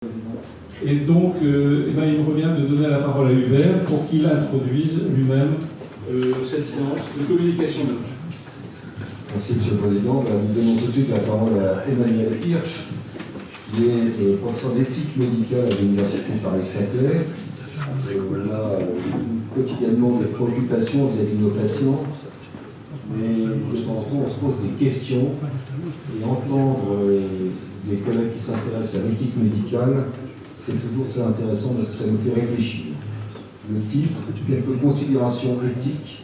Et donc, il me revient de donner la parole à Hubert pour qu'il introduise lui-même cette séance de communication. Merci, Monsieur le Président. Nous donnons tout de suite la parole à Emmanuel Hirsch, qui est professeur d'éthique médicale à l'Université de Paris-Saclay. On a quotidiennement des préoccupations vis-à-vis de nos patients, mais de temps en temps, on se pose des questions et entendre des collègues qui s'intéressent à l'éthique médicale, c'est toujours très intéressant parce que ça nous fait réfléchir. Le titre, quelques considérations éthiques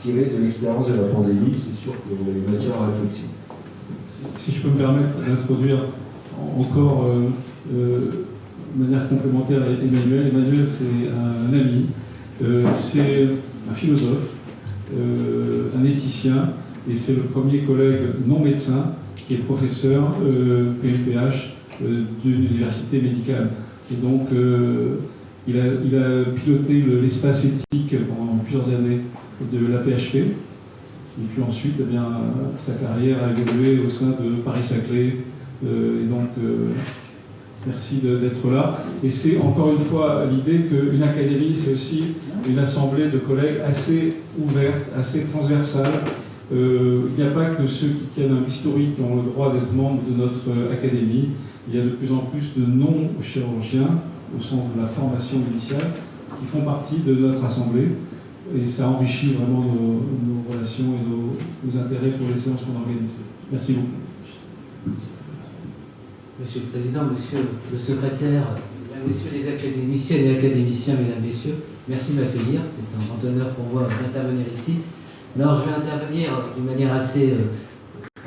tirées de l'expérience de la pandémie, c'est sûr que vous avez matière à réflexion. Si je peux me permettre d'introduire encore de manière complémentaire avec Emmanuel. Emmanuel, c'est un ami, c'est un philosophe, un éthicien, et c'est le premier collègue non médecin qui est professeur PMPH d'une université médicale. Et donc, il a piloté l'espace éthique pendant plusieurs années de la PHP. Et puis ensuite, eh bien, sa carrière a évolué au sein de Paris-Saclay. Et donc, merci d'être là. Et c'est encore une fois l'idée qu'une académie, c'est aussi une assemblée de collègues assez ouverte, assez transversale. Il n'y a pas que ceux qui tiennent un historique qui ont le droit d'être membres de notre académie. Il y a de plus en plus de non-chirurgiens au sens de la formation initiale qui font partie de notre assemblée. Et ça enrichit vraiment nos relations et nos intérêts pour les séances qu'on organise. Merci beaucoup. Monsieur le Président, Monsieur le Secrétaire, Mesdames, Messieurs les académiciennes et académiciens, Mesdames, Messieurs, merci de m'accueillir. C'est un grand honneur pour moi d'intervenir ici. Alors, je vais intervenir d'une manière assez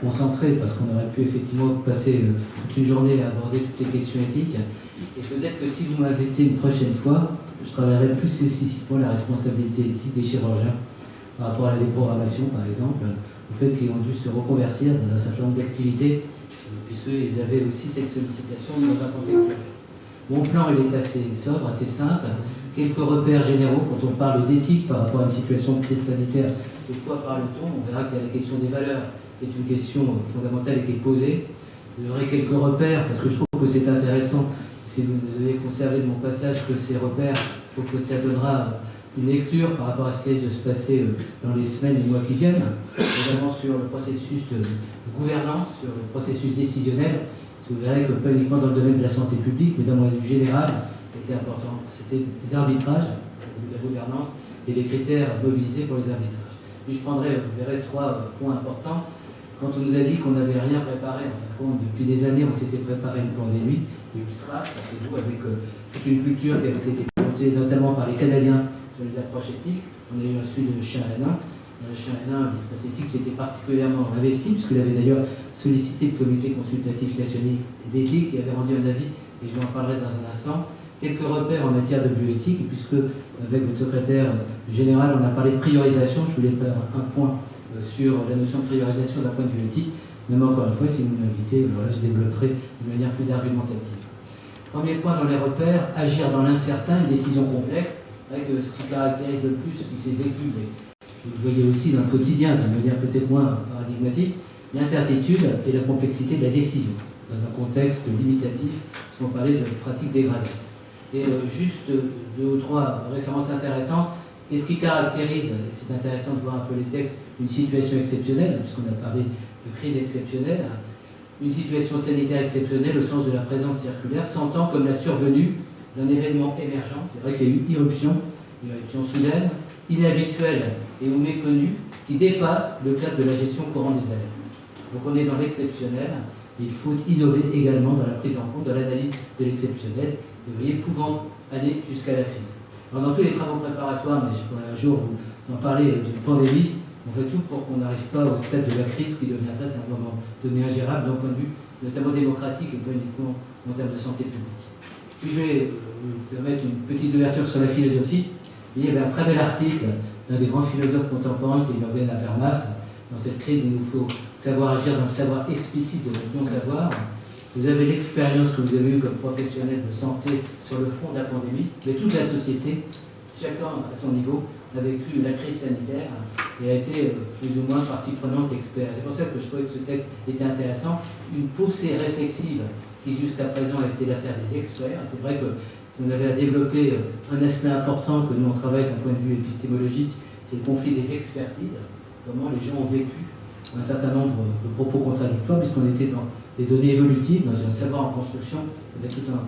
concentrée, parce qu'on aurait pu effectivement passer toute une journée à aborder toutes les questions éthiques. Et peut-être que si vous m'invitez une prochaine fois, je travaillerai plus spécifiquement la responsabilité éthique des chirurgiens par rapport à la déprogrammation, par exemple, au fait qu'ils ont dû se reconvertir dans un certain nombre d'activités, puisqu'ils avaient aussi cette sollicitation dans un contexte urgent. Mon plan, il est assez sobre, assez simple. Quelques repères généraux quand on parle d'éthique par rapport à une situation de crise sanitaire. De quoi parle-t-on? On verra qu'il y a la question des valeurs, qui est une question fondamentale et qui est posée. Vous aurez quelques repères, parce que je trouve que c'est intéressant, si vous devez conserver de mon passage que ces repères, je trouve que ça donnera une lecture par rapport à ce qui risque de se passer dans les semaines et mois qui viennent, notamment sur le processus de gouvernance, sur le processus décisionnel. Vous verrez que pas uniquement dans le domaine de la santé publique, mais dans le domaine général, était important. C'était les arbitrages, la gouvernance, et les critères mobilisés pour les arbitrages. Puis je prendrai, vous verrez, 3 points importants. Quand on nous a dit qu'on n'avait rien préparé, en fin de compte, depuis des années, on s'était préparé une pandémie, une SRAS, avec toute une culture qui avait été développée notamment par les Canadiens sur les approches éthiques. On a eu ensuite le chien Hénin. Dans le chien Hénin, l'espace éthique s'était particulièrement investi, puisqu'il avait d'ailleurs sollicité le comité consultatif national d'éthique qui avait rendu un avis, et je vous en parlerai dans un instant. Quelques repères en matière de bioéthique, puisque avec votre secrétaire général, on a parlé de priorisation. Je voulais faire un point sur la notion de priorisation d'un point de vue éthique. Même encore une fois, si vous m'invitez, voilà, je développerai de manière plus argumentative. Premier point dans les repères, agir dans l'incertain, une décision complexe, avec ce qui caractérise le plus, ce qui s'est vécu, mais vous le voyez aussi dans le quotidien, d'une manière peut-être moins paradigmatique, l'incertitude et la complexité de la décision, dans un contexte limitatif, parce qu'on parlait de pratiques dégradées. Et juste 2 ou 3 références intéressantes. Qu'est-ce qui caractérise, et c'est intéressant de voir un peu les textes, une situation exceptionnelle, puisqu'on a parlé de crise exceptionnelle, une situation sanitaire exceptionnelle au sens de la présence circulaire, s'entend comme la survenue d'un événement émergent. C'est vrai qu'il y a eu une éruption soudaine, inhabituelle et ou méconnue, qui dépasse le cadre de la gestion courante des alertes. Donc on est dans l'exceptionnel, il faut innover également dans la prise en compte, dans l'analyse de l'exceptionnel, et vous voyez, pouvant aller jusqu'à la crise. Alors, dans tous les travaux préparatoires, mais je pourrais un jour vous en parler d'une pandémie, on fait tout pour qu'on n'arrive pas au stade de la crise qui deviendrait à un moment donné ingérable d'un point de vue notamment démocratique et pas uniquement en termes de santé publique. Puis je vais vous permettre une petite ouverture sur la philosophie. Il y avait un très bel article d'un des grands philosophes contemporains qui est Jürgen Habermas. Dans cette crise, il nous faut savoir agir dans le savoir explicite de notre non-savoir. Vous avez l'expérience que vous avez eue comme professionnel de santé sur le front de la pandémie, mais toute la société, chacun à son niveau, a vécu la crise sanitaire et a été plus ou moins partie prenante expert. C'est pour ça que je trouvais que ce texte était intéressant. Une poussée réflexive qui jusqu'à présent a été l'affaire des experts. C'est vrai que si on avait à développer un aspect important que nous on travaille d'un point de vue épistémologique, c'est le conflit des expertises, comment les gens ont vécu un certain nombre de propos contradictoires, puisqu'on était dans des données évolutives, dans un savoir en construction, avec tout un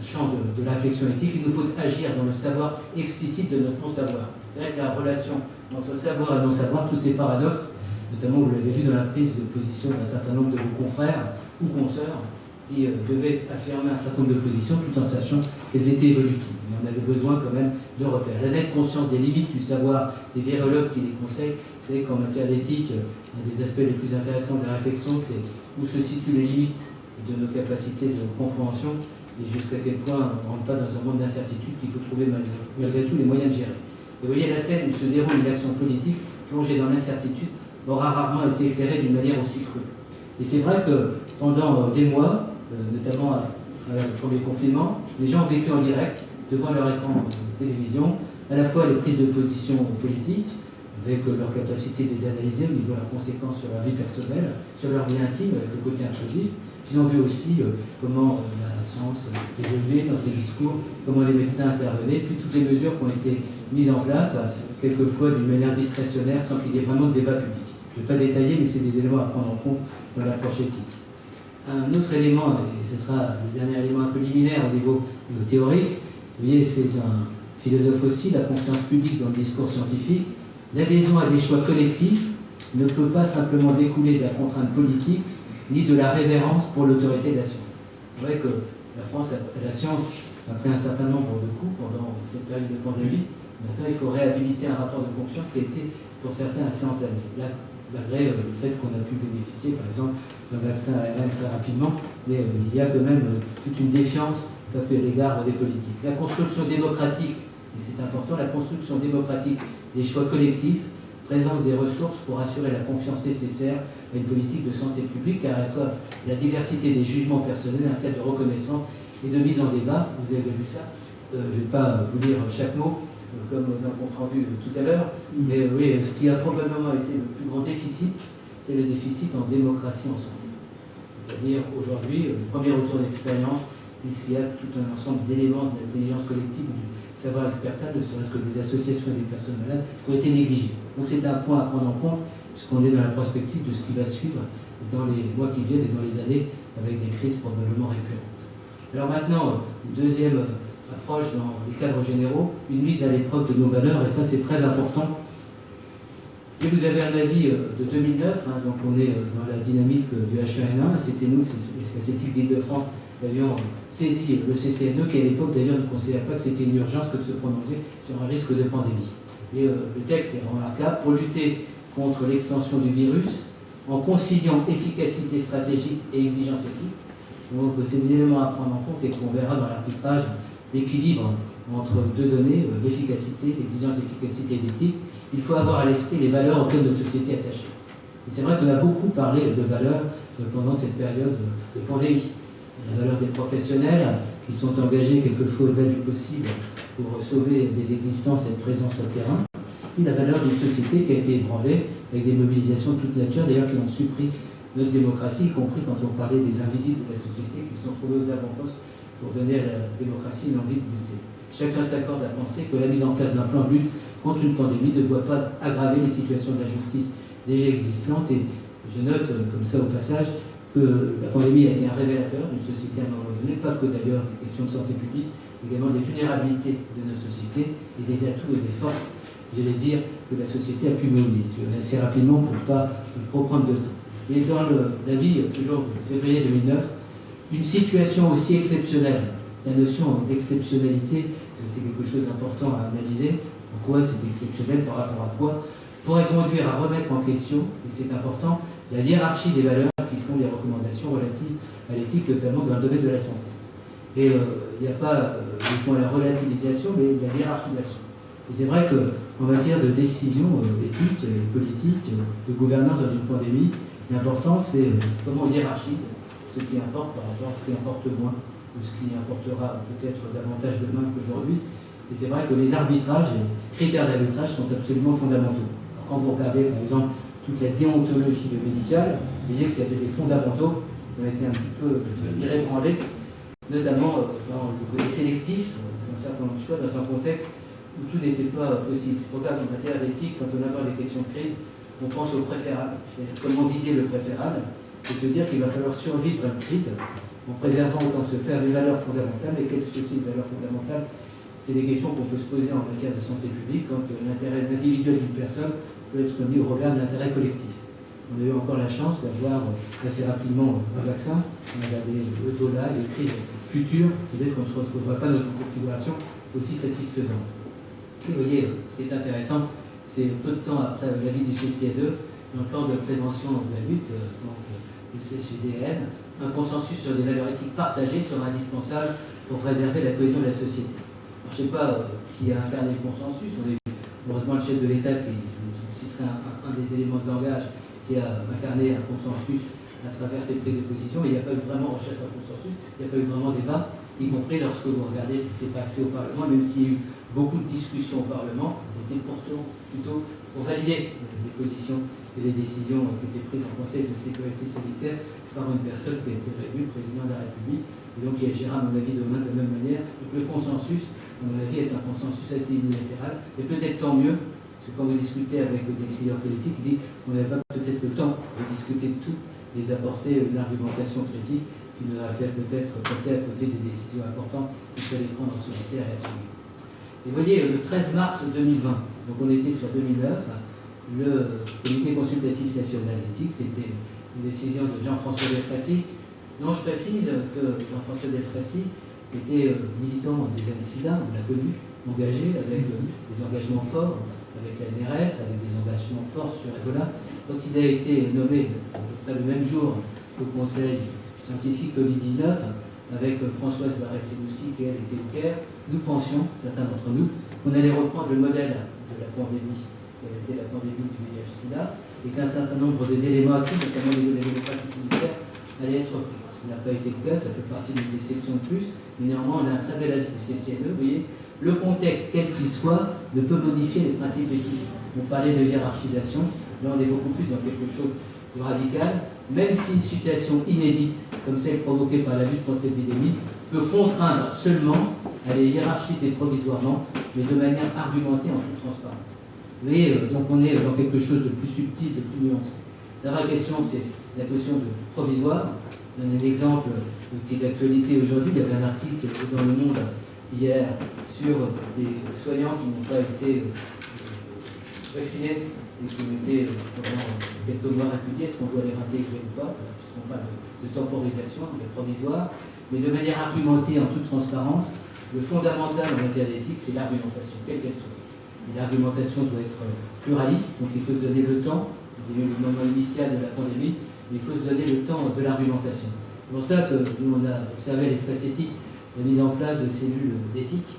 champ de la réflexion éthique. Il nous faut agir dans le savoir explicite de notre non-savoir. La relation entre savoir et non-savoir, tous ces paradoxes, notamment vous l'avez vu dans la prise de position d'un certain nombre de vos confrères ou consoeurs, qui devaient affirmer un certain nombre de positions tout en sachant qu'elles étaient évolutives. Mais on avait besoin quand même de repères. La nette conscience des limites du savoir, des virologues qui les conseillent. Vous savez qu'en matière d'éthique, un des aspects les plus intéressants de la réflexion, c'est où se situent les limites de nos capacités de compréhension et jusqu'à quel point on ne rentre pas dans un monde d'incertitude qu'il faut trouver malgré tout les moyens de gérer. Et vous voyez, la scène où se déroule une action politique plongée dans l'incertitude aura rarement été éclairée d'une manière aussi crue. Et c'est vrai que pendant des mois, notamment à travers le premier confinement, les gens ont vécu en direct, devant leur écran de télévision, à la fois les prises de position politiques, avec leur capacité de les analyser au niveau de leurs conséquences sur leur vie personnelle, sur leur vie intime, avec le côté intrusif. Ils ont vu aussi comment la science évoluait dans ses discours, comment les médecins intervenaient, puis toutes les mesures qui ont été mises en place, quelquefois d'une manière discrétionnaire, sans qu'il y ait vraiment de débat public. Je ne vais pas détailler, mais c'est des éléments à prendre en compte dans l'approche éthique. Un autre élément, et ce sera le dernier élément un peu liminaire au niveau théorique, vous voyez, c'est un philosophe aussi, la confiance publique dans le discours scientifique. L'adhésion à des choix collectifs ne peut pas simplement découler de la contrainte politique, ni de la révérence pour l'autorité de la science. C'est vrai que la France, la science, a pris un certain nombre de coups pendant cette période de pandémie. Maintenant, il faut réhabiliter un rapport de confiance qui a été, pour certains, assez entamé. Là, malgré le fait qu'on a pu bénéficier, par exemple, d'un vaccin ARN très rapidement, mais il y a quand même toute une défiance à l'égard des politiques. La construction démocratique, et c'est important, la construction démocratique des choix collectifs, présence des ressources pour assurer la confiance nécessaire à une politique de santé publique, car la diversité des jugements personnels, un cas de reconnaissance et de mise en débat, vous avez vu ça, je ne vais pas vous lire chaque mot, comme dans le compte rendu tout à l'heure, mais oui, ce qui a probablement été le plus grand déficit, c'est le déficit en démocratie en santé. C'est-à-dire aujourd'hui, le premier retour d'expérience, il y a tout un ensemble d'éléments de l'intelligence collective, du savoir expertable, ne serait-ce que des associations et des personnes malades, qui ont été négligées. Donc c'est un point à prendre en compte, puisqu'on est dans la perspective de ce qui va suivre dans les mois qui viennent et dans les années, avec des crises probablement récurrentes. Alors maintenant, une deuxième approche dans les cadres généraux, une mise à l'épreuve de nos valeurs, et ça c'est très important. Et vous avez un avis de 2009, donc on est dans la dynamique du H1N1, c'était nous, c'est l'Association d'Île-de-France, qui avions saisi le CCNE, qui à l'époque d'ailleurs ne considérait pas que c'était une urgence que de se prononcer sur un risque de pandémie. Et le texte est remarquable pour lutter contre l'extension du virus en conciliant efficacité stratégique et exigence éthique. Donc c'est des éléments à prendre en compte et qu'on verra dans l'arbitrage, l'équilibre entre deux données, l'efficacité, l'exigence d'efficacité et d'éthique. Il faut avoir à l'esprit les valeurs auxquelles notre société est attachée. Et c'est vrai qu'on a beaucoup parlé de valeurs pendant cette période de pandémie. La valeur des professionnels qui sont engagés quelquefois au-delà du possible pour sauver des existences et être présents sur le terrain. Puis la valeur d'une société qui a été ébranlée avec des mobilisations de toute nature, d'ailleurs qui ont surpris notre démocratie, y compris quand on parlait des invisibles de la société qui se sont trouvés aux avant-postes pour donner à la démocratie une envie de lutter. Chacun s'accorde à penser que la mise en place d'un plan de lutte contre une pandémie ne doit pas aggraver les situations d'injustice déjà existantes. Et je note, comme ça au passage, que la pandémie a été un révélateur d'une société à un moment donné, pas que d'ailleurs des questions de santé publique, également des vulnérabilités de nos sociétés et des atouts et des forces, j'allais dire, que la société a pu mobiliser. Je vais assez rapidement pour ne pas trop prendre de temps. Et dans l'avis, toujours de février 2009, une situation aussi exceptionnelle, la notion d'exceptionnalité, c'est quelque chose d'important à analyser. Pourquoi c'est exceptionnel, par rapport à quoi, pourrait conduire à remettre en question, et c'est important, la hiérarchie des valeurs qui font les recommandations relatives à l'éthique, notamment dans le domaine de la santé. Et il n'y a pas uniquement la relativisation, mais la hiérarchisation. Et c'est vrai qu'en matière de décision éthique, politique, de gouvernance dans une pandémie, l'important c'est comment on hiérarchise ce qui importe par rapport à ce qui importe moins, ou ce qui importera peut-être davantage demain qu'aujourd'hui. Et c'est vrai que les arbitrages, les critères d'arbitrage sont absolument fondamentaux. Alors, quand vous regardez par exemple toute la déontologie médicale, vous voyez qu'il y avait des fondamentaux ont été un petit peu irréprendés, notamment dans le côté sélectif, dans un certain nombre de choix, dans un contexte où tout n'était pas possible. C'est pour ça qu'en matière d'éthique, quand on aborde des questions de crise, on pense au préférable. C'est-à-dire comment viser le préférable et se dire qu'il va falloir survivre à une crise en préservant autant que se faire des valeurs fondamentales. Et quelles sont ces valeurs fondamentales? C'est des questions qu'on peut se poser en matière de santé publique quand l'intérêt individuel d'une personne peut être mis au regard de l'intérêt collectif. On a eu encore la chance d'avoir assez rapidement un vaccin. On a regardé le taux là, les crises futures. Peut-être qu'on ne se retrouvera pas dans une configuration aussi satisfaisante. Et vous voyez, ce qui est intéressant, c'est peu de temps après l'avis du CCE2, dans le plan de prévention de la lutte, donc du CHDN, un consensus sur des valeurs éthiques partagées sera indispensable pour préserver la cohésion de la société. Alors, je ne sais pas qui a incarné le consensus. On a eu heureusement le chef de l'État, qui, je citerai un des éléments de langage, qui a incarné un consensus à travers ses prises de position, mais il n'y a pas eu vraiment recherche d'un consensus, il n'y a pas eu vraiment débat, y compris lorsque vous regardez ce qui s'est passé au Parlement, même s'il y a eu beaucoup de discussions au Parlement, c'était pourtant plutôt pour valider les positions et les décisions qui étaient prises en Conseil de sécurité sanitaire par une personne qui a été réélue président de la République, et donc qui agira, à mon avis, demain de la même manière. Donc le consensus, à mon avis, est un consensus unilatéral, et peut-être tant mieux, parce que quand vous discutez avec le décideur politique, il dit qu'on n'avait pas peut-être le temps de discuter de tout et d'apporter une argumentation critique qui nous aurait fait peut-être passer à côté des décisions importantes qu'il fallait prendre en solitaire et assumer. Et vous voyez, le 13 mars 2020, donc on était sur 2009, le Comité consultatif national d'éthique, c'était une décision de Jean-François Delfraissy, dont je précise que Jean-François Delfraissy était militant des années SIDA, on l'a connu, engagé avec des engagements forts, avec la NRS, avec des engagements forts sur Ebola. Quand il a été nommé à peu près le même jour au Conseil scientifique Covid-19, avec Françoise Barré-Senoussi, qui elle était au Caire, nous pensions, certains d'entre nous, qu'on allait reprendre le modèle de la pandémie, qui avait été la pandémie du VIH-Sida, et qu'un certain nombre des éléments acquis, notamment au niveau de la démocratie sanitaire, allaient être repris. Ce qui n'a pas été le cas, ça fait partie d'une déception de plus, mais néanmoins, on a un très bel avis du CCNE. Vous voyez, le contexte, quel qu'il soit, ne peut modifier les principes éthiques. On parlait de hiérarchisation, là on est beaucoup plus dans quelque chose de radical, même si une situation inédite, comme celle provoquée par la lutte contre l'épidémie, peut contraindre seulement à les hiérarchiser provisoirement, mais de manière argumentée en toute transparence. Vous voyez, donc on est dans quelque chose de plus subtil, de plus nuancé. La vraie question, c'est la question de provisoire. Je donne un exemple qui est d'actualité aujourd'hui. Il y avait un article dans Le Monde hier sur des soignants qui n'ont pas été vaccinés et qui ont été pendant quelques mois répudiés. Est-ce qu'on doit les réintégrer ou pas, puisqu'on parle de temporisation, de provisoire, mais de manière argumentée en toute transparence. Le fondamental en matière d'éthique, c'est l'argumentation, quelle qu'elle soit. L'argumentation doit être pluraliste, donc il faut se donner le temps. Il y a eu le moment initial de la pandémie, mais il faut se donner le temps de l'argumentation. C'est pour ça que nous, on a observé à l'espace éthique la mise en place de cellules d'éthique,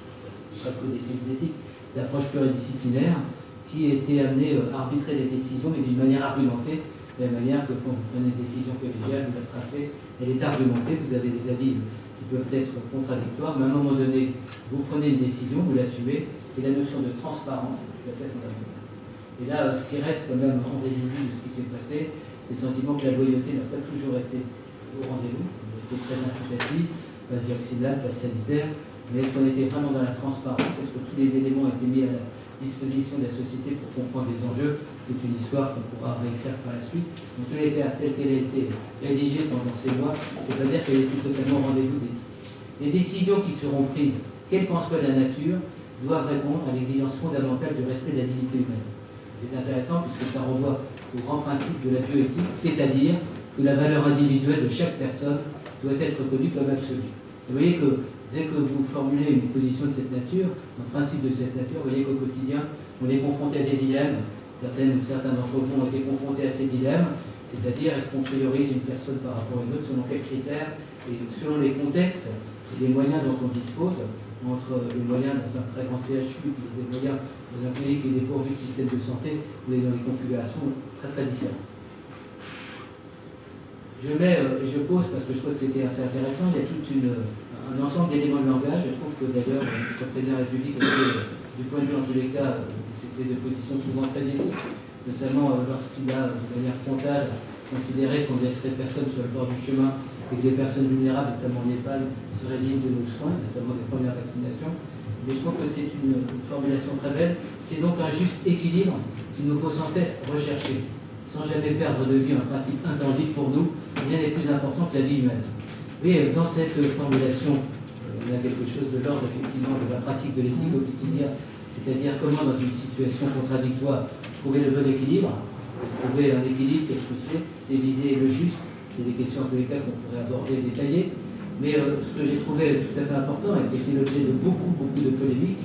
pas que des cellules d'éthique, d'approche pluridisciplinaire, qui étaient amenées à arbitrer des décisions, mais d'une manière argumentée, de la manière que quand vous prenez une décision collégiale, vous la tracez, elle est argumentée, vous avez des avis qui peuvent être contradictoires, mais à un moment donné, vous prenez une décision, vous l'assumez, et la notion de transparence est tout à fait fondamentale. Et là, ce qui reste quand même en résidu de ce qui s'est passé, c'est le sentiment que la loyauté n'a pas toujours été au rendez-vous. On était très incitatif, passe vaccinale, passe sanitaire, mais est-ce qu'on était vraiment dans la transparence? Est-ce que tous les éléments étaient mis à la disposition de la société pour comprendre les enjeux? C'est une histoire qu'on pourra réécrire par la suite. En tous les cas, telle qu'elle a été rédigée pendant ces mois, on peut pas dire qu'elle était totalement au rendez-vous d'éthique. Les décisions qui seront prises, quelle qu'en soit la nature, doivent répondre à l'exigence fondamentale du respect de la dignité humaine. C'est intéressant puisque ça renvoie au grand principe de la bioéthique, c'est-à-dire que la valeur individuelle de chaque personne doit être reconnue comme absolue. Vous voyez que dès que vous formulez une position de cette nature, un principe de cette nature, vous voyez qu'au quotidien, on est confronté à des dilemmes. Certains d'entre vous ont été confrontés à ces dilemmes, c'est-à-dire est-ce qu'on priorise une personne par rapport à une autre, selon quels critères, et selon les contextes et les moyens dont on dispose, entre les moyens dans un très grand CHU et les moyens dans un pays qui est dépourvu de système de santé, on est dans des configurations très très différentes. Je mets et je pose parce que je trouve que c'était assez intéressant, il y a tout un ensemble d'éléments de langage. Je trouve que d'ailleurs le président de la République était, du point de vue en tous les cas, de ses prises de position souvent très éthiques, notamment lorsqu'il a de manière frontale considéré qu'on ne laisserait personne sur le bord du chemin et que les personnes vulnérables, notamment en EHPAD, seraient dignes de nos soins, notamment des premières vaccinations. Mais je trouve que c'est une formulation très belle. C'est donc un juste équilibre qu'il nous faut sans cesse rechercher, sans jamais perdre de vue un principe intangible pour nous. Rien n'est plus important que la vie humaine. Mais dans cette formulation, on a quelque chose de l'ordre effectivement de la pratique de l'éthique au quotidien, c'est-à-dire comment dans une situation contradictoire trouver le bon équilibre. Trouver un équilibre, qu'est-ce que c'est? C'est viser le juste. C'est des questions en tous les cas qu'on pourrait aborder, détailler. Mais ce que j'ai trouvé tout à fait important et qui était l'objet de beaucoup de polémiques,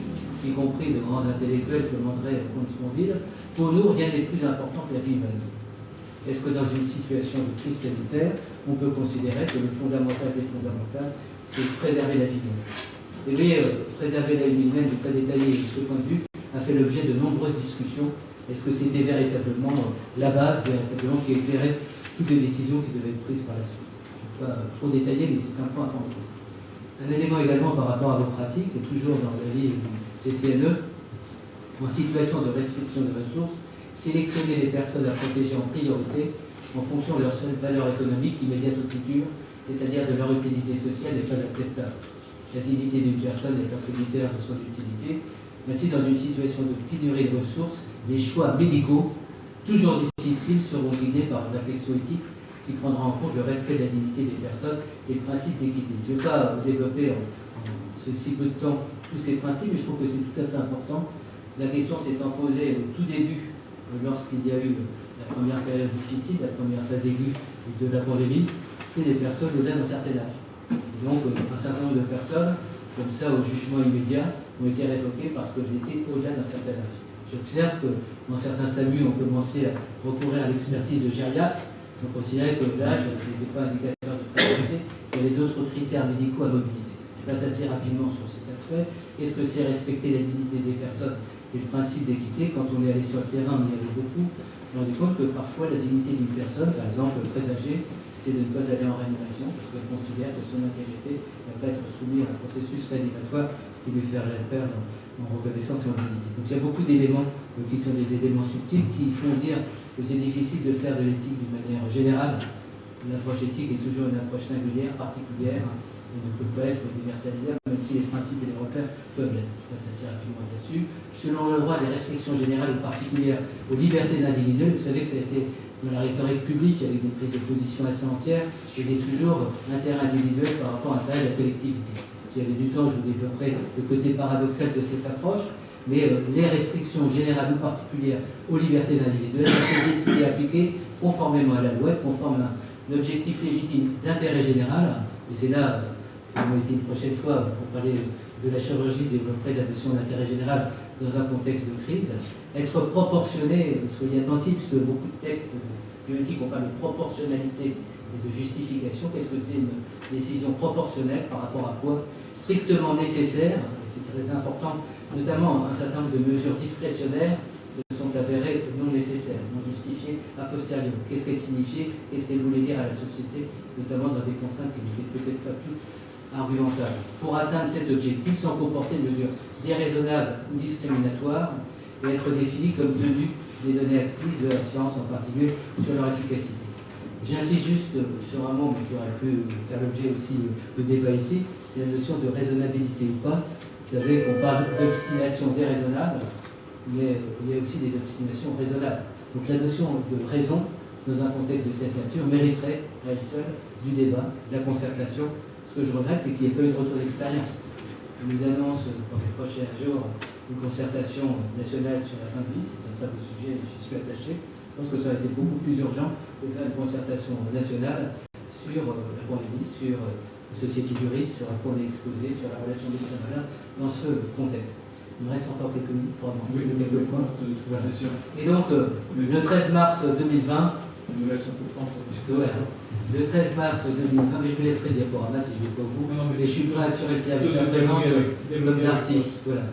y compris de grands intellectuels comme André Comte-Sponville, pour nous, rien n'est plus important que la vie humaine. Est-ce que dans une situation de crise sanitaire, on peut considérer que le fondamental des fondamentales, c'est préserver la vie humaine? Et oui, préserver la vie humaine, je ne vais pas détailler ce point de vue, a fait l'objet de nombreuses discussions. Est-ce que c'était véritablement la base, véritablement, qui éclairait toutes les décisions qui devaient être prises par la suite? Je ne vais pas trop détailler, mais c'est un point à prendre en compte. Un élément également par rapport à vos pratiques, et toujours dans l'avis du CCNE, en situation de restriction de ressources, sélectionner les personnes à protéger en priorité en fonction de leur seule valeur économique immédiate ou future, c'est-à-dire de leur utilité sociale, n'est pas acceptable. La dignité d'une personne est attributaire de son utilité. Ainsi, dans une situation de pénurie de ressources, les choix médicaux, toujours difficiles, seront guidés par une réflexion éthique qui prendra en compte le respect de la dignité des personnes et le principe d'équité. Je ne vais pas développer en si peu de temps tous ces principes, mais je trouve que c'est tout à fait important. La question s'étant posée au tout début, lorsqu'il y a eu la première période difficile, la première phase aiguë de la pandémie, c'est les personnes au-delà d'un certain âge. Et donc, un certain nombre de personnes, comme ça, au jugement immédiat, ont été révoquées parce qu'elles étaient au-delà d'un certain âge. J'observe que dans certains SAMU, on commençait à recourir à l'expertise de gériatre. On considérait que l'âge n'était pas indicateur de fragilité, il y avait d'autres critères médicaux à mobiliser. Je passe assez rapidement sur cet aspect. Est-ce que c'est respecter la dignité des personnes et le principe d'équité? Quand on est allé sur le terrain, on y avait beaucoup, on s'est rendu compte que parfois la dignité d'une personne, par exemple très âgée, c'est de ne pas aller en réanimation parce qu'elle considère que son intégrité ne va pas être soumise à un processus réanimatoire qui lui ferait perdre en reconnaissance et en dignité. Donc il y a beaucoup d'éléments qui sont des éléments subtils qui font dire que c'est difficile de faire de l'éthique d'une manière générale. L'approche éthique est toujours une approche singulière, particulière, et ne peut pas être universalisable, même si les principes et les repères peuvent l'être. Je passe assez rapidement là-dessus. Selon le droit, des restrictions générales ou particulières aux libertés individuelles, vous savez que ça a été dans la rhétorique publique avec des prises de position assez entières, et des toujours intérêts individuels par rapport à l'intérêt de la collectivité. S'il y avait du temps, je vous développerai le côté paradoxal de cette approche. Mais les restrictions générales ou particulières aux libertés individuelles ont été décidées et appliquées conformément à la loi, conforme à un objectif légitime d'intérêt général. Et c'est là, comme on a été une prochaine fois, pour parler de la chirurgie, développerai la notion d'intérêt général dans un contexte de crise. Être proportionné, soyez attentifs, puisque beaucoup de textes bioéthiques on parle de proportionnalité et de justification. Qu'est-ce que c'est une décision proportionnelle par rapport à quoi? Strictement nécessaire, et c'est très important, notamment un certain nombre de mesures discrétionnaires se sont avérées non nécessaires, non justifiées a posteriori. Qu'est-ce qu'elles signifiaient? Qu'est-ce qu'elles voulaient dire à la société, notamment dans des contraintes qui n'étaient peut-être pas toutes argumentables. Pour atteindre cet objectif, sans comporter de mesures déraisonnables ou discriminatoires, et être définies comme tenues des données actives de la science, en particulier sur leur efficacité. J'insiste juste sur un mot, mais qui aurait pu faire l'objet aussi de débat ici, c'est la notion de raisonnabilité ou pas. Vous savez qu'on parle d'obstination déraisonnable, mais il y a aussi des obstinations raisonnables. Donc la notion de raison, dans un contexte de cette nature, mériterait à elle seule du débat, de la concertation. Ce que je regrette, c'est qu'il n'y ait pas eu de retour d'expérience. On nous annonce pour les prochains jours une concertation nationale sur la fin de vie, c'est un très beau sujet, j'y suis attaché. Je pense que ça aurait été beaucoup plus urgent de faire une concertation nationale sur la pandémie, sur la société du risque, sur à quoi on est exposé, sur la relation médecin-malade, dans ce contexte. Il me reste encore quelques minutes pour avancer quelques points. Bien sûr. Et donc, le 13 mars 2020, On nous laisse un peu de temps pour discuter. ouais, le 13 mars 2020, mais je vous laisserai le diaporama si je ne vais pas au bout, Non, mais et je suis prêt à assurer le service après-vente comme d'article. Voilà.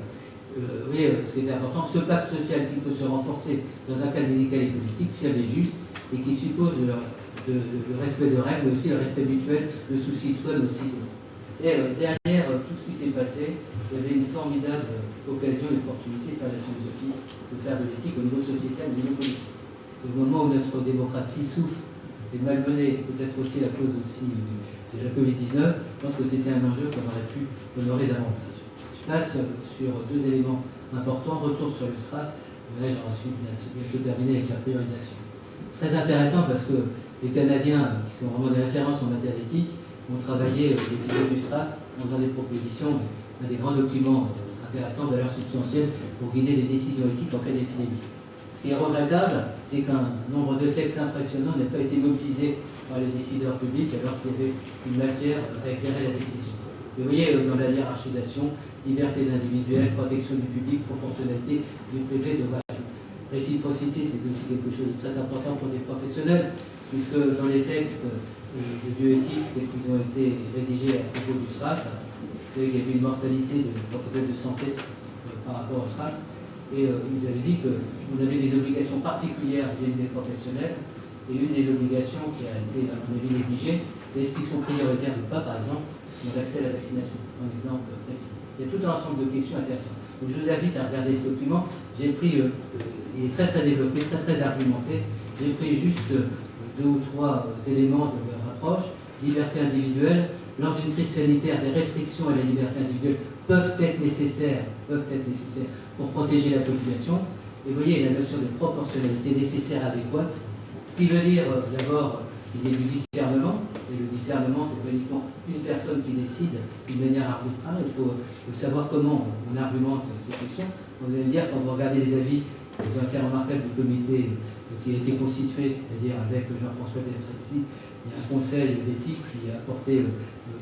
Oui, ce qui est important, ce pacte social qui peut se renforcer dans un cadre médical et politique fiable et juste, et qui suppose le respect de règles, mais aussi le respect mutuel, le souci de soi, mais aussi de l'autre. Et derrière tout ce qui s'est passé, il y avait une formidable occasion, une opportunité de faire de la philosophie, de faire de l'éthique au niveau sociétal, au niveau politique. Au moment où notre démocratie souffre et malmené, peut-être aussi à cause aussi de la Covid-19, je pense que c'était un enjeu qu'on aurait pu honorer davantage. Je passe sur deux éléments importants. Retour sur le SRAS. Là, j'en suis bientôt terminé avec la priorisation. C'est très intéressant parce que les Canadiens, qui sont vraiment des références en matière d'éthique, ont travaillé l'épisode du SRAS en faisant des propositions, des grands documents intéressants, valeurs substantielles, pour guider les décisions éthiques en cas d'épidémie. Ce qui est regrettable, c'est qu'un nombre de textes impressionnants n'ait pas été mobilisé par les décideurs publics alors qu'il y avait une matière à éclairer la décision. Et vous voyez, dans la hiérarchisation, libertés individuelles, protection du public, proportionnalité du privé, de base. Réciprocité, c'est aussi quelque chose de très important pour des professionnels, puisque dans les textes de bioéthique, tels qu'ils ont été rédigés à propos du SRAS, vous savez qu'il y avait une mortalité de professionnels de santé par rapport au SRAS, et ils avaient dit qu'on avait des obligations particulières vis-à-vis des professionnels, et une des obligations qui a été, à mon avis, négligée, c'est est-ce qu'ils sont prioritaires ou pas, par exemple, dans l'accès à la vaccination. Un exemple précis. Il y a tout un ensemble de questions intéressantes. Donc je vous invite à regarder ce document. J'ai pris, il est très très développé, très très argumenté. J'ai pris juste deux ou trois éléments de leur approche. Liberté individuelle. Lors d'une crise sanitaire, des restrictions à la liberté individuelle peuvent être nécessaires pour protéger la population. Et vous voyez la notion de proportionnalité nécessaire, adéquate. Ce qui veut dire, d'abord, il y a du discernement. Et le discernement, c'est pas uniquement une personne qui décide d'une manière arbitraire. Il faut savoir comment on argumente ces questions. Vous allez me dire, quand vous regardez les avis qui sont assez remarquables du comité qui a été constitué, c'est-à-dire avec Jean-François Destrexy, il y a un conseil d'éthique qui a apporté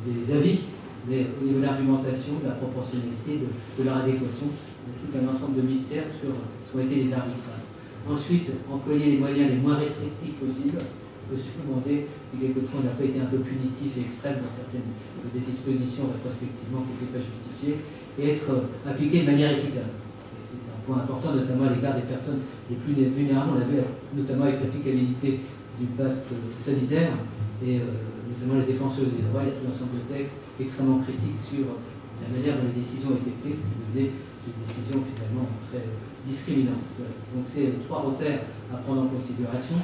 des avis, mais au niveau de l'argumentation, de la proportionnalité, de leur adéquation, il y a tout un ensemble de mystères sur ce qu'ont été les arbitrages. Ensuite, employer les moyens les moins restrictifs possibles. On peut se demander si quelquefois on n'a pas été un peu punitif et extrême dans certaines des dispositions rétrospectivement qui n'étaient pas justifiées, et être appliqué de manière équitable. Et c'est un point important, notamment à l'égard des personnes les plus vulnérables. On l'a vu notamment avec l'applicabilité du pass sanitaire et notamment les défenseuses des droits. Il y a tout un ensemble de textes extrêmement critiques sur la manière dont les décisions ont été prises, qui devenaient des décisions finalement très discriminantes. Voilà. Donc c'est trois repères à prendre en considération.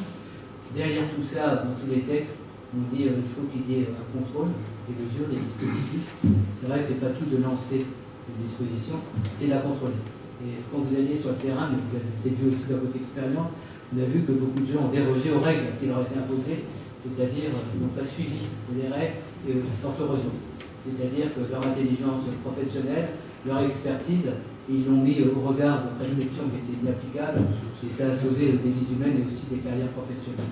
Derrière tout ça, dans tous les textes, on dit qu'il faut qu'il y ait un contrôle des mesures, des dispositifs. C'est vrai que ce n'est pas tout de lancer une disposition, c'est la contrôler. Et quand vous alliez sur le terrain, mais vous l'avez peut-être vu aussi dans votre expérience, on a vu que beaucoup de gens ont dérogé aux règles qui leur étaient imposées, c'est-à-dire n'ont pas suivi les règles, et fort heureusement. C'est-à-dire que leur intelligence professionnelle, leur expertise, ils l'ont mis au regard de prescriptions qui étaient inapplicables, et ça a sauvé des vies humaines et aussi des carrières professionnelles.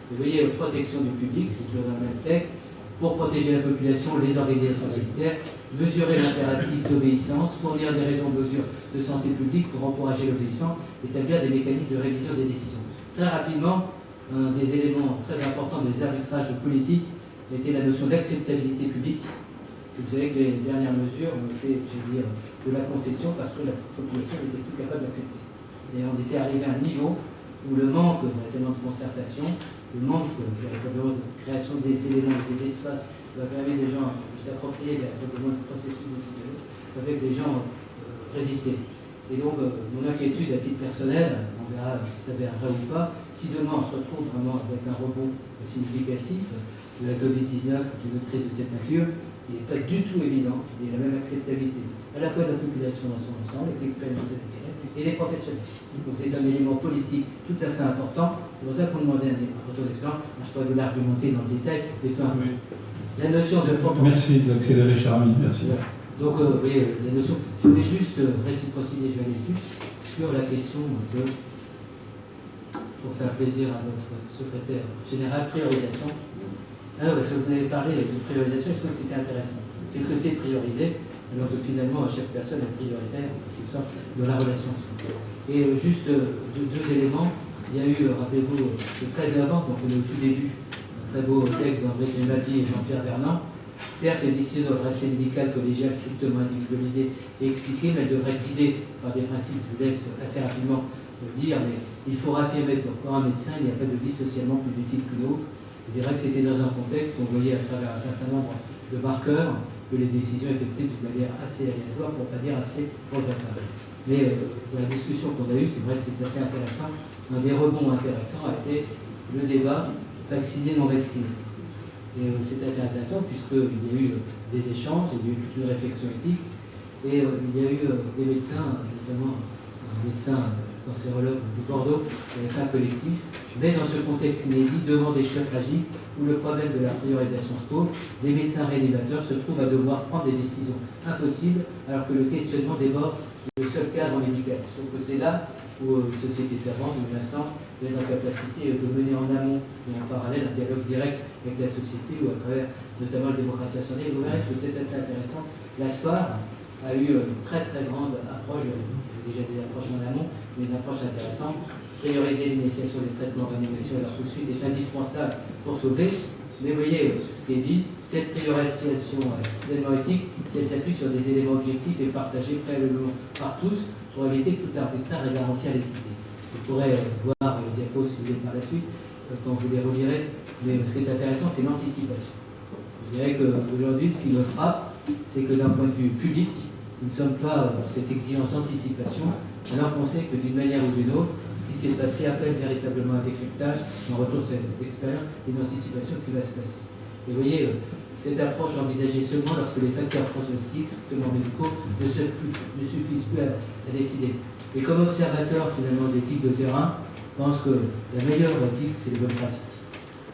Vous voyez, protection du public, c'est toujours dans le même texte, pour protéger la population, les organisations sanitaires, mesurer l'impératif d'obéissance, fournir des raisons de mesure de santé publique pour encourager l'obéissance, établir des mécanismes de révision des décisions. Très rapidement, un des éléments très importants des arbitrages politiques était la notion d'acceptabilité publique. Et vous savez que les dernières mesures ont été, je veux dire, de la concession parce que la population n'était plus capable d'accepter. Et on était arrivé à un niveau où le manque véritablement de concertation, le manque véritablement de création des éléments et des espaces qui va permettre des gens de s'approprier véritablement le processus décisionnel, avec des gens résister. Et donc, mon inquiétude à titre personnel, on verra si ça s'avère vrai ou pas, si demain on se retrouve vraiment avec un rebond significatif de la Covid-19 ou d'une autre crise de cette nature, il n'est pas du tout évident qu'il y ait la même acceptabilité, à la fois de la population dans son ensemble, avec l'expérience d'intérêt, et des professionnels. Donc c'est un élément politique tout à fait important. C'est pour ça qu'on demandait un retour d'expérience. Je pourrais vous l'argumenter dans le détail, mais peu importe. La notion de proportion. Merci d'accélérer, Charmy, merci. Donc, vous voyez, la notion. Je vais juste réciprocité, je vais aller juste sur la question de, pour faire plaisir à notre secrétaire général, priorisation. Alors, parce que vous avez parlé de priorisation, je trouve que c'était intéressant. Qu'est-ce que c'est prioriser? Alors que finalement, chaque personne est prioritaire, en quelque sorte, dans la relation. Et juste deux éléments. Il y a eu, rappelez-vous, le 13 novembre, donc on est au tout début, un très beau texte d'André Grimaldi et Jean-Pierre Vernant. Certes, les décisions doivent rester médicales, collégiales, strictement individualisées et expliquées, mais elles devraient être guidées par des principes, je vous laisse assez rapidement le dire, mais il faut affirmer que pour un médecin, il n'y a pas de vie socialement plus utile qu'une autre. C'est vrai que c'était dans un contexte où on voyait à travers un certain nombre de marqueurs que les décisions étaient prises d'une manière assez aléatoire, pour ne pas dire assez regrettable. Mais dans la discussion qu'on a eue, c'est vrai que c'est assez intéressant. Un des rebonds intéressants a été le débat vaccinés, non vaccinés. Et c'est assez intéressant puisqu'il y a eu des échanges, il y a eu toute une réflexion éthique, et il y a eu des médecins, notamment un médecin cancérologue du Bordeaux, qui avait fait un collectif, mais dans ce contexte inédit, devant des chocs tragiques, où le problème de la priorisation se pose, les médecins réanimateurs se trouvent à devoir prendre des décisions impossibles, alors que le questionnement déborde le seul cadre médical. Sauf que c'est là où une société savante, une instance, est en capacité de mener en amont ou en parallèle un dialogue direct avec la société ou à travers notamment la démocratie actionnelle. Vous verrez que c'est assez intéressant. La SPAR a eu une très très grande approche, il y avait déjà des approches en amont, mais une approche intéressante. Prioriser l'initiation des traitements en réanimation et leur poursuite est indispensable pour sauver. Mais vous voyez ce qui est dit, cette priorisation pleinement éthique, si elle s'appuie sur des éléments objectifs et partagés préalablement par tous pour éviter que tout arbitraire et garantir l'équité. Vous pourrez voir le diapo si vous voulez par la suite, quand vous les relirez, mais ce qui est intéressant, c'est l'anticipation. Je dirais qu'aujourd'hui, ce qui me frappe, c'est que d'un point de vue public, nous ne sommes pas dans cette exigence d'anticipation, alors qu'on sait que d'une manière ou d'une autre, ce qui s'est passé appelle véritablement un décryptage, un retour sur cette expérience et une anticipation de ce qui va se passer. Et vous voyez, cette approche envisagée seulement lorsque les facteurs pronostiques strictement médicaux ne suffisent plus à décider. Et comme observateur finalement d'éthique de terrain, je pense que la meilleure éthique, c'est les bonnes pratiques.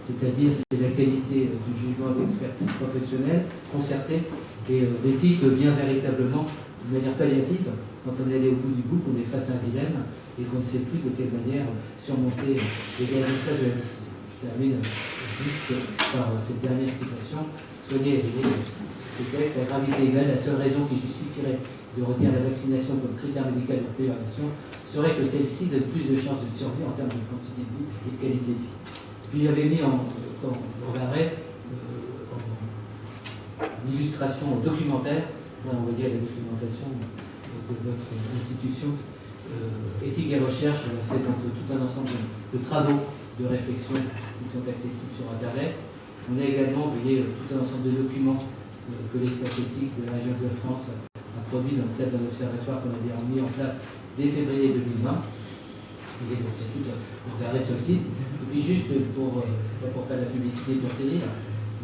C'est-à-dire, c'est la qualité du jugement d'expertise professionnelle, concertée, et l'éthique vient véritablement de manière palliative, quand on est allé au bout du bout, qu'on est face à un dilemme, et qu'on ne sait plus de quelle manière surmonter les résultats de la décision. Je termine juste par cette dernière citation. Soigner et révéler ces textes à gravité égale, la seule raison qui justifierait de retenir la vaccination comme critère médical de priorisation serait que celle-ci donne plus de chances de survie en termes de quantité de vie et de qualité de vie. Puis j'avais mis en illustration documentaire, là on va dire la documentation de votre institution, éthique et recherche. On a fait donc tout un ensemble de travaux, de réflexion qui sont accessibles sur Internet. On a également, vous voyez, tout un ensemble de documents que l'espace éthique de la région de France a produit dans le cadre d'un observatoire qu'on avait mis en place dès février 2020. Et donc, c'est tout, vous regarderez sur le site. Et puis juste pour, c'est pas pour faire de la publicité pour ces livres,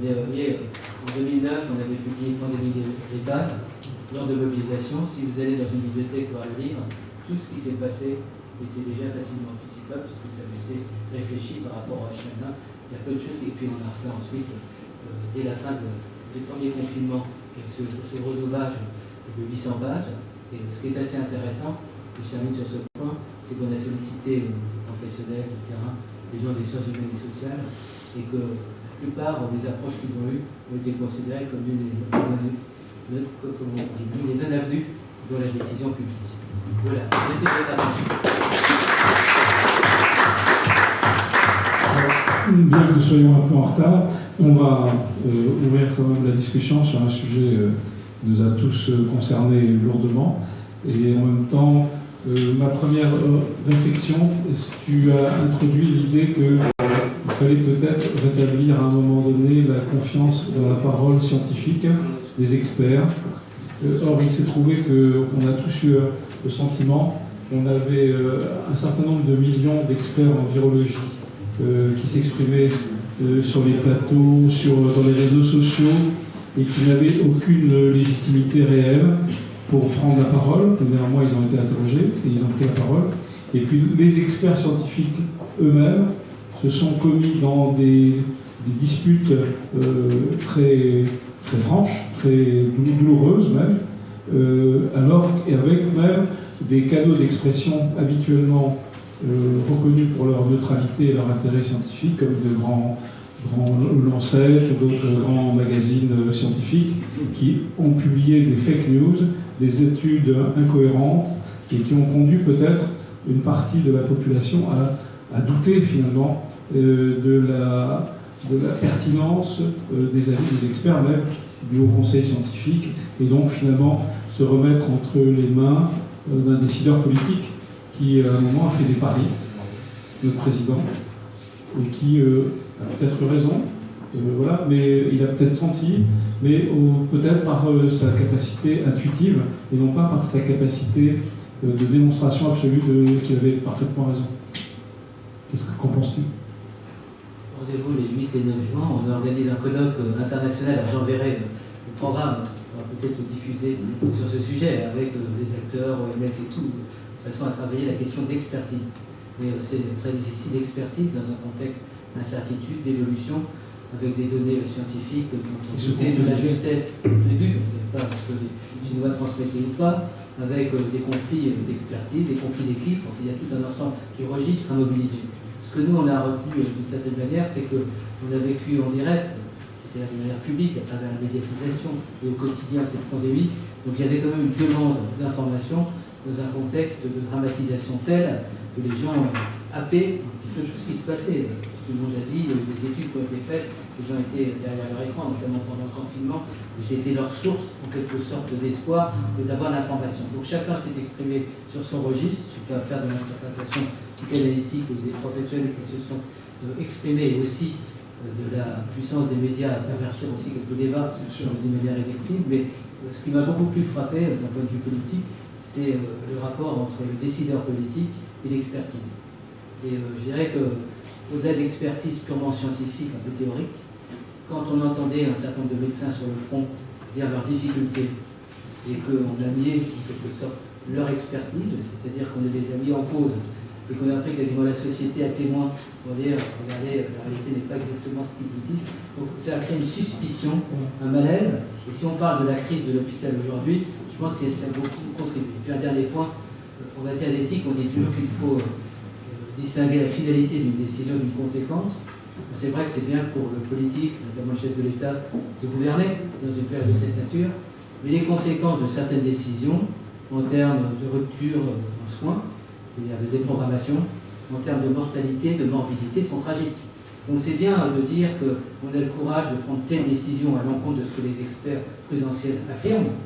mais vous voyez, en 2009, on avait publié Pandémie des grippales, lors de mobilisation. Si vous allez dans une bibliothèque voir le livre, tout ce qui s'est passé était déjà facilement anticipable, puisque ça avait été réfléchi par rapport à H1N1. Il y a peu de choses, et puis on a refait ensuite, dès la fin du premier confinement, ce resouvage de 800 pages. Et ce qui est assez intéressant, et je termine sur ce point, c'est qu'on a sollicité les professionnels du terrain, les gens des sciences humaines et sociales, et que la plupart des approches qu'ils ont eues ont été considérées comme l'une des non-avenues dans la décision publique. Voilà, merci de votre attention. Bien que nous soyons un peu en retard, on va ouvrir quand même la discussion sur un sujet qui nous a tous concernés lourdement. Et en même temps, ma première réflexion, tu as introduit l'idée qu'il fallait peut-être rétablir à un moment donné la confiance dans la parole scientifique des experts. Or, il s'est trouvé qu'on a tous eu le sentiment qu'on avait un certain nombre de millions d'experts en virologie qui s'exprimaient sur les plateaux, dans les réseaux sociaux, et qui n'avaient aucune légitimité réelle pour prendre la parole. Néanmoins, ils ont été interrogés et ils ont pris la parole. Et puis, les experts scientifiques eux-mêmes se sont commis dans des disputes très, très franches, très douloureuses même, alors qu'avec même des canaux d'expression habituellement reconnus pour leur neutralité et leur intérêt scientifique, comme de grands Lancet, d'autres grands magazines scientifiques, qui ont publié des fake news, des études incohérentes, et qui ont conduit peut-être une partie de la population à douter finalement de la pertinence des avis des experts, même du Haut Conseil scientifique, et donc finalement se remettre entre les mains d'un décideur politique qui à un moment a fait des paris, notre président, et qui a peut-être raison, voilà, mais il a peut-être senti, mais peut-être par sa capacité intuitive, et non pas par sa capacité de démonstration absolue qu'il avait parfaitement raison. Qu'en penses-tu ? rendez-vous les 8 et 9 juin. On organise un colloque international. J'enverrai le programme, on va peut-être le diffuser sur ce sujet avec les acteurs, OMS et tout, de façon à travailler la question d'expertise. Mais c'est très difficile d'expertise dans un contexte d'incertitude, d'évolution, avec des données scientifiques dont on doutait de la justesse du but, on ne sait pas ce que les Chinois transmettaient ou pas, avec des conflits d'expertise, des conflits d'équipe. Il y a tout un ensemble de registres à mobiliser. Ce que nous, on a retenu d'une certaine manière, c'est qu'on a vécu en direct, c'est-à-dire de manière publique, à travers la médiatisation et au quotidien cette pandémie. Donc il y avait quand même une demande d'information dans un contexte de dramatisation tel que les gens happaient un petit peu tout ce qui se passait. Tout le monde a dit, il y a eu des études qui ont été faites, les gens étaient derrière leur écran, notamment pendant le confinement, et c'était leur source, en quelque sorte, d'espoir, c'est d'avoir l'information. Donc chacun s'est exprimé sur son registre, je ne peux pas faire de l'interprétation psychanalytique ou des professionnels qui se sont exprimés aussi de la puissance des médias à pervertir aussi quelques débats sur des médias réductibles, mais ce qui m'a beaucoup plus frappé d'un point de vue politique, c'est le rapport entre le décideur politique et l'expertise. Et je dirais que au-delà de l'expertise purement scientifique, un peu théorique, quand on entendait un certain nombre de médecins sur le front dire leurs difficultés et qu'on a nié en quelque sorte leur expertise, c'est-à-dire qu'on les a mis en cause et qu'on a pris quasiment la société à témoin pour dire regardez, la réalité n'est pas exactement ce qu'ils vous disent. Donc ça a créé une suspicion, un malaise. Et si on parle de la crise de l'hôpital aujourd'hui, je pense que ça a beaucoup contribué. Et puis un dernier point, en matière d'éthique, on dit toujours qu'il faut distinguer la finalité d'une décision d'une conséquence. C'est vrai que c'est bien pour le politique, notamment le chef de l'État, de gouverner dans une période de cette nature, mais les conséquences de certaines décisions, en termes de rupture en soins, c'est-à-dire de déprogrammation, en termes de mortalité, de morbidité, sont tragiques. Donc c'est bien de dire qu'on a le courage de prendre telle décision à l'encontre de ce que les experts prudentiels affirment,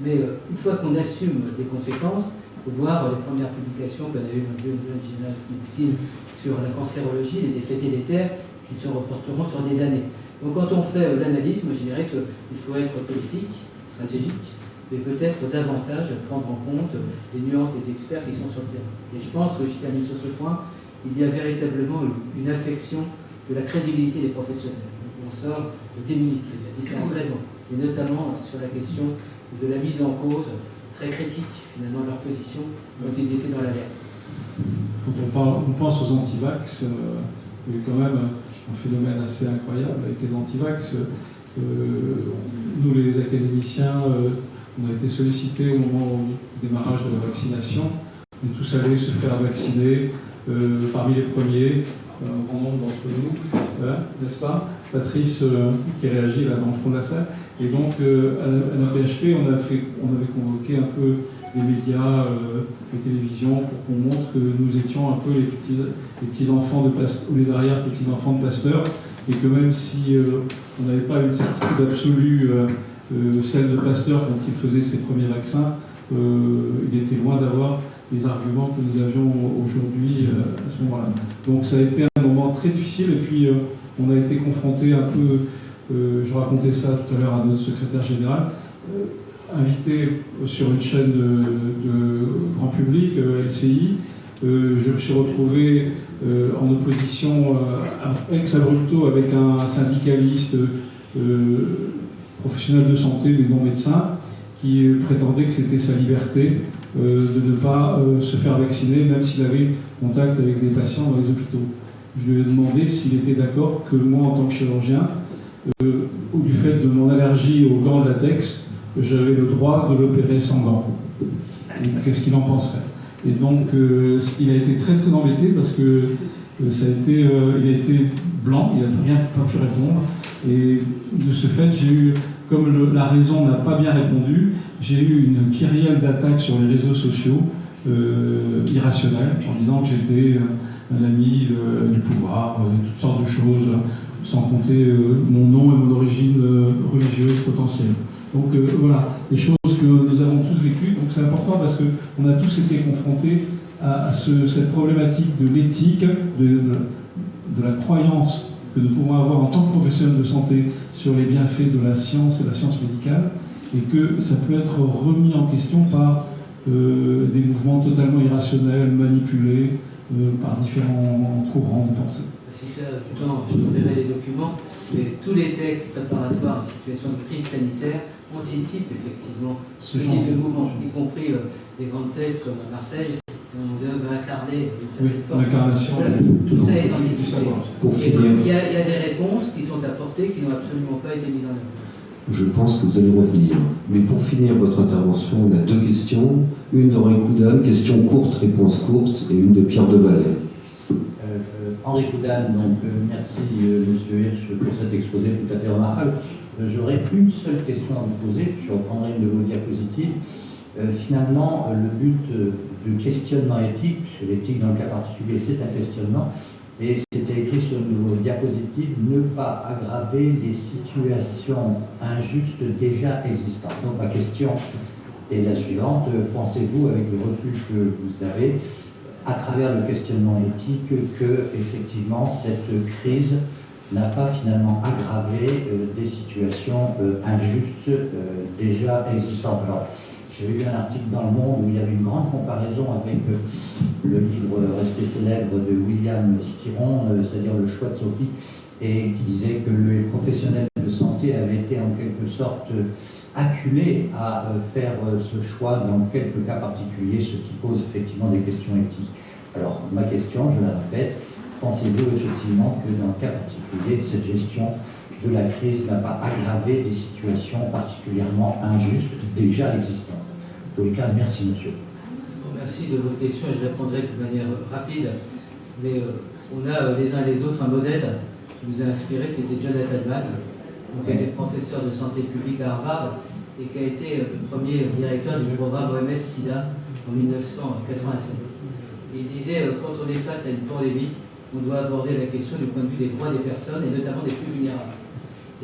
mais une fois qu'on assume les conséquences, il faut voir les premières publications qu'on a eues dans le Journal of Medicine sur la cancérologie, les effets délétères qui se reporteront sur des années. Donc quand on fait l'analyse, je dirais qu'il faut être politique, stratégique, mais peut-être davantage prendre en compte les nuances des experts qui sont sur le terrain. Et je pense que je termine sur ce point, il y a véritablement une affection de la crédibilité des professionnels. Donc on sort démuni, il y a différentes raisons, et notamment sur la question de la mise en cause très critique finalement de leur position quand ils étaient dans l'alerte. Quand on pense aux antivax, il y a quand même un phénomène assez incroyable avec les antivax. Nous, les académiciens, on a été sollicités au moment du démarrage de la vaccination. On est tous allés se faire vacciner, parmi les premiers, un grand nombre d'entre nous, voilà, n'est-ce pas? Patrice qui réagit là dans le fond de la salle. Et donc, à la PHP, on avait convoqué un peu les médias, les télévisions, pour qu'on montre que nous étions un peu les petits-enfants de Pasteur, ou les arrière-petits-enfants de Pasteur, et que même si on n'avait pas une certitude absolue, celle de Pasteur quand il faisait ses premiers vaccins, il était loin d'avoir les arguments que nous avions aujourd'hui à ce moment-là. Donc ça a été un moment très difficile, et puis on a été confronté un peu, je racontais ça tout à l'heure à notre secrétaire général, invité sur une chaîne de grand public, LCI, je me suis retrouvé en opposition ex-abrupto avec un syndicaliste professionnel de santé, mais non médecin, qui prétendait que c'était sa liberté de ne pas se faire vacciner, même s'il avait contact avec des patients dans les hôpitaux. Je lui ai demandé s'il était d'accord que moi, en tant que chirurgien, ou du fait de mon allergie aux gants de latex, j'avais le droit de l'opérer sans gants. Qu'est-ce qu'il en penserait? Et donc, il a été très très embêté parce que il a été blanc, il n'a pas pu répondre. Et de ce fait, j'ai eu, comme la raison n'a pas bien répondu, j'ai eu une kyrielle d'attaques sur les réseaux sociaux irrationnelles, en disant que j'étais un ami du pouvoir, toutes sortes de choses, sans compter mon nom et mon origine religieuse potentielle. Donc voilà, des choses que nous avons tous vécues. Donc c'est important parce qu'on a tous été confrontés à cette problématique de l'éthique, de la croyance que nous pouvons avoir en tant que professionnels de santé sur les bienfaits de la science et la science médicale, et que ça peut être remis en question par des mouvements totalement irrationnels, manipulés par différents courants de pensée. si tu as du temps, je t'enverrai les documents, mais tous les textes préparatoires à une situation de crise sanitaire anticipent effectivement ce type de mouvement, y compris des grandes têtes comme à Marseille, on veut incarner une certaine forme. L'incarnation. Voilà, tout ça est anticipé. Pour Et finir, il y a des réponses qui sont apportées qui n'ont absolument pas été mises en œuvre. je pense que vous allez revenir. Mais pour finir votre intervention, il y a deux questions. Une d'Henri Coudane, question courte, réponse courte, et une de Pierre Devalet. Henri Coudane, donc merci Monsieur Hirsch pour cet exposé tout à fait remarquable. J'aurais une seule question à vous poser, je reprendrai une de vos diapositives. Finalement, le but du questionnement éthique, puisque l'éthique dans le cas particulier c'est un questionnement, et c'était écrit sur une de vos diapositives, ne pas aggraver les situations injustes déjà existantes. Donc ma question est la suivante, pensez-vous, avec le recul que vous avez, à travers le questionnement éthique, que effectivement cette crise n'a pas finalement aggravé des situations injustes déjà existantes. Alors, j'ai lu un article dans Le Monde où il y avait une grande comparaison avec le livre resté célèbre de William Styron, c'est-à-dire Le choix de Sophie, et qui disait que les professionnels de santé avaient été en quelque sorte acculés à faire ce choix dans quelques cas particuliers, ce qui pose effectivement des questions éthiques. Alors, ma question, je la répète, pensez-vous effectivement que dans le cas particulier, cette gestion de la crise n'a pas aggravé des situations particulièrement injustes déjà existantes? En tous les cas, merci monsieur. Bon, merci de votre question et je répondrai de manière rapide. Mais on a les uns et les autres un modèle qui nous a inspiré, c'était Jonathan Mann, qui était professeur de santé publique à Harvard et qui a été le premier directeur du programme OMS-SIDA en 1987. Et il disait, quand on est face à une pandémie, on doit aborder la question du point de vue des droits des personnes et notamment des plus vulnérables.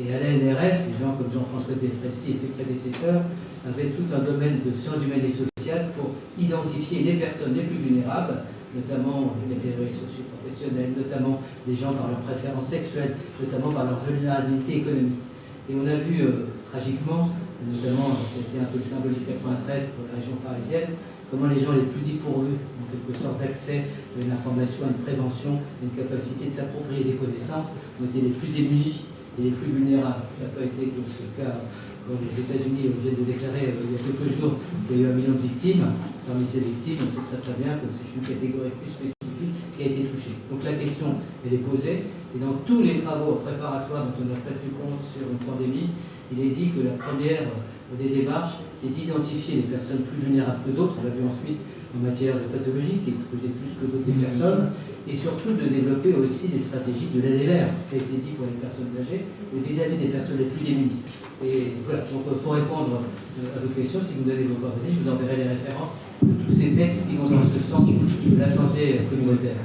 Et à l'ANRS, les gens comme Jean-François Delfrécy et ses prédécesseurs avaient tout un domaine de sciences humaines et sociales pour identifier les personnes les plus vulnérables, notamment les catégories socio-professionnelles, notamment les gens par leurs préférences sexuelles, notamment par leur vulnérabilité économique. Et on a vu tragiquement, notamment, c'était un peu le symbolique 93 pour la région parisienne, comment les gens les plus dépourvus, en quelque sorte d'accès à une information, à une prévention, à une capacité de s'approprier des connaissances, ont été les plus démunis et les plus vulnérables. Ça n'a pas été comme ce cas, comme les États-Unis viennent de déclarer il y a quelques jours qu'il y a eu 1 million de victimes. Parmi ces victimes, on sait très très bien que c'est une catégorie plus spécifique qui a été touchée. Donc la question, elle est posée, et dans tous les travaux préparatoires dont on a pas tenu compte sur une pandémie, il est dit que la première des démarches, c'est d'identifier les personnes plus vulnérables que d'autres. On l'a vu ensuite en matière de pathologie, qui exposaient plus que d'autres des personnes, et surtout de développer aussi des stratégies de l'aller vers. Ça a été dit pour les personnes âgées, et vis-à-vis des personnes les plus démunies. Et voilà, donc pour répondre à vos questions, si vous me donnez vos coordonnées, je vous enverrai les références de tous ces textes qui vont dans ce sens de la santé communautaire.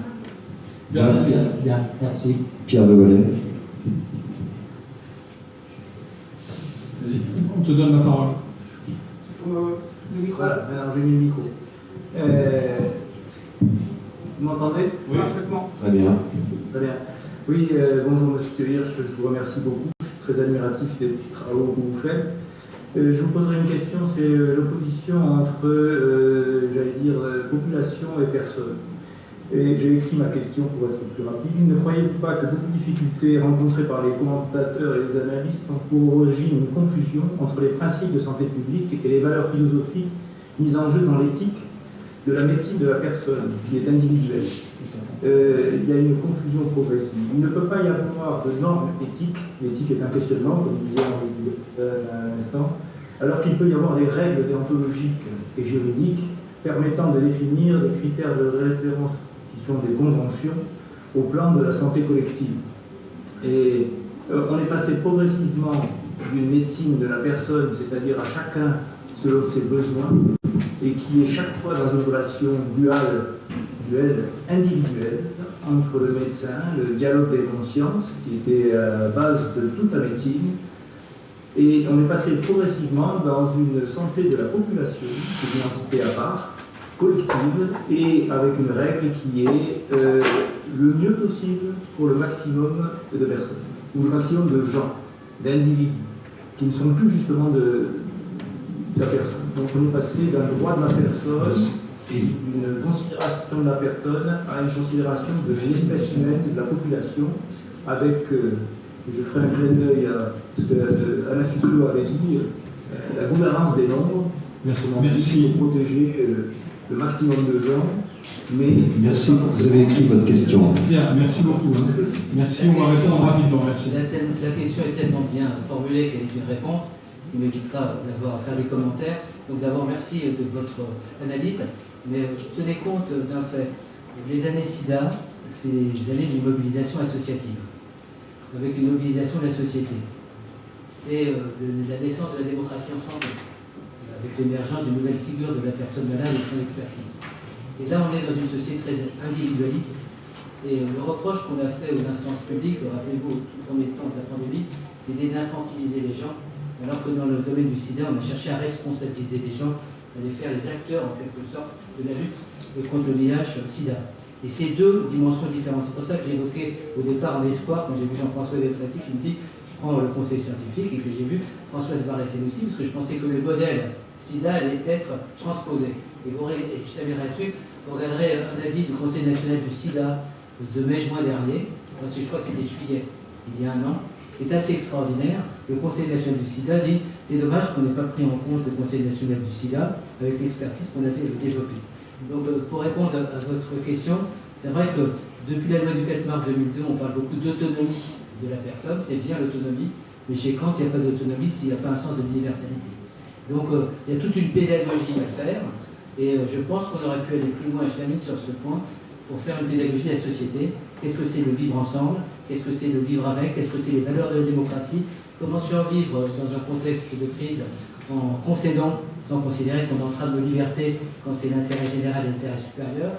Bien, merci. Pierre Devalet. Vas-y, on te donne la parole. Le micro. Voilà, alors j'ai mis le micro. Vous m'entendez? Oui. Parfaitement. Très bien. Très bien. Oui, bonjour Monsieur Hirsch, je vous remercie beaucoup. Je suis très admiratif des travaux que vous faites. Je vous poserai une question, c'est l'opposition entre, j'allais dire, population et personne. Et j'ai écrit ma question pour être plus rapide. Ne croyez-vous pas que beaucoup de difficultés rencontrées par les commentateurs et les analystes ont pour origine une confusion entre les principes de santé publique et les valeurs philosophiques mises en jeu dans l'éthique de la médecine de la personne, qui est individuelle? Il y a une confusion progressive. Il ne peut pas y avoir de normes éthiques. L'éthique est un questionnement, comme disait Henri à l'instant, alors qu'il peut y avoir des règles déontologiques et juridiques permettant de définir des critères de référence qui sont des conjonctions au plan de la santé collective. Et on est passé progressivement d'une médecine de la personne, c'est-à-dire à chacun selon ses besoins, et qui est chaque fois dans une relation duelle, individuelle, entre le médecin, le dialogue des consciences, qui était à la base de toute la médecine, et on est passé progressivement dans une santé de la population, qui est une entité à part, collective, et avec une règle qui est le mieux possible pour le maximum de personnes, ou le maximum de gens, d'individus, qui ne sont plus justement de la personne. Donc on est passé d'un droit de la personne d'une considération de la personne à une considération de l'espèce humaine, de la population, avec, je ferai un clin d'œil à ce que Alain Suclot avait dit, la gouvernance des nombres. Merci. Pour protéger le maximum de gens. Mais Merci, vous avez écrit votre question. Bien, merci beaucoup. Merci, on va répondre rapidement. Merci. La question est tellement bien formulée qu'elle est une réponse, ce qui m'évitera d'avoir à faire les commentaires. Donc d'abord, merci de votre analyse, mais tenez compte d'un fait. Les années SIDA, c'est les années d'une mobilisation associative, avec une mobilisation de la société. C'est la naissance de la démocratie en santé, avec l'émergence d'une nouvelle figure de la personne malade et de son expertise. Et là, on est dans une société très individualiste. Et le reproche qu'on a fait aux instances publiques, rappelez-vous, au tout premier temps de la pandémie, c'était d'infantiliser les gens, alors que dans le domaine du sida, on a cherché à responsabiliser les gens, à les faire les acteurs, en quelque sorte, de la lutte contre le VIH-sida. Et c'est deux dimensions différentes. C'est pour ça que j'ai évoqué au départ un espoir, quand j'ai vu Jean-François Delfraissy qui me dit je prends le conseil scientifique, et que j'ai vu Françoise Barré-Sen aussi, parce que je pensais que le modèle sida allait être transposé. Et je t'avais reçu, vous regarderez un avis du Conseil national du sida de mai-juin dernier, parce que je crois que c'était juillet, il y a un an, est assez extraordinaire. Le Conseil national du sida dit c'est dommage qu'on n'ait pas pris en compte le Conseil national du sida avec l'expertise qu'on avait développée. Donc pour répondre à votre question, c'est vrai que depuis la loi du 4 mars 2002, on parle beaucoup d'autonomie de la personne, c'est bien l'autonomie, mais chez Kant, il n'y a pas d'autonomie s'il n'y a pas un sens de l'universalité. Donc il y a toute une pédagogie à faire, et je pense qu'on aurait pu aller plus loin, et je termine sur ce point, pour faire une pédagogie de la société. Qu'est-ce que c'est le vivre ensemble? Qu'est-ce que c'est le vivre avec? Qu'est-ce que c'est les valeurs de la démocratie? Comment survivre dans un contexte de crise en concédant, sans considérer qu'on entrave nos libertés quand c'est l'intérêt général et l'intérêt supérieur?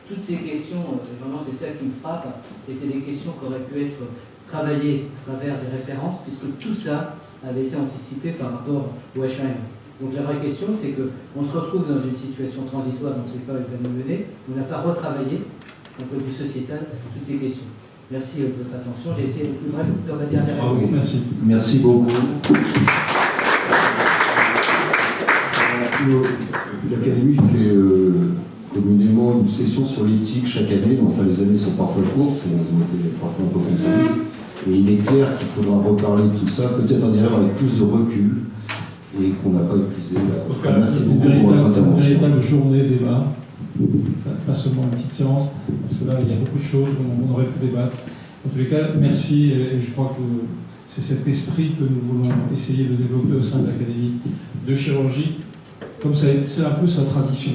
Toutes ces questions, vraiment c'est ça qui me frappe, étaient des questions qui auraient pu être travaillées à travers des références, puisque tout ça avait été anticipé par rapport au H1N1. Donc la vraie question, c'est qu'on se retrouve dans une situation transitoire, on ne sait pas où elle va nous mener, on n'a pas retravaillé, d'un point de vue sociétal, toutes ces questions. Merci de votre attention. J'ai essayé le plus bref dans ma dernière réponse. Oui, merci. Merci beaucoup. L'Académie fait communément une session sur l'éthique chaque année, mais enfin les années sont parfois courtes, elles ont été parfois un peu compromises. Et il est clair qu'il faudra reparler de tout ça, peut-être en ayant avec plus de recul, et qu'on n'a pas épuisé. Merci beaucoup pour votre intervention. Une véritable journée débat, pas seulement une petite séance, parce que là, il y a beaucoup de choses où on aurait pu débattre. En tous les cas, merci, et je crois que c'est cet esprit que nous voulons essayer de développer au sein de l'Académie de chirurgie, comme c'est un peu sa tradition.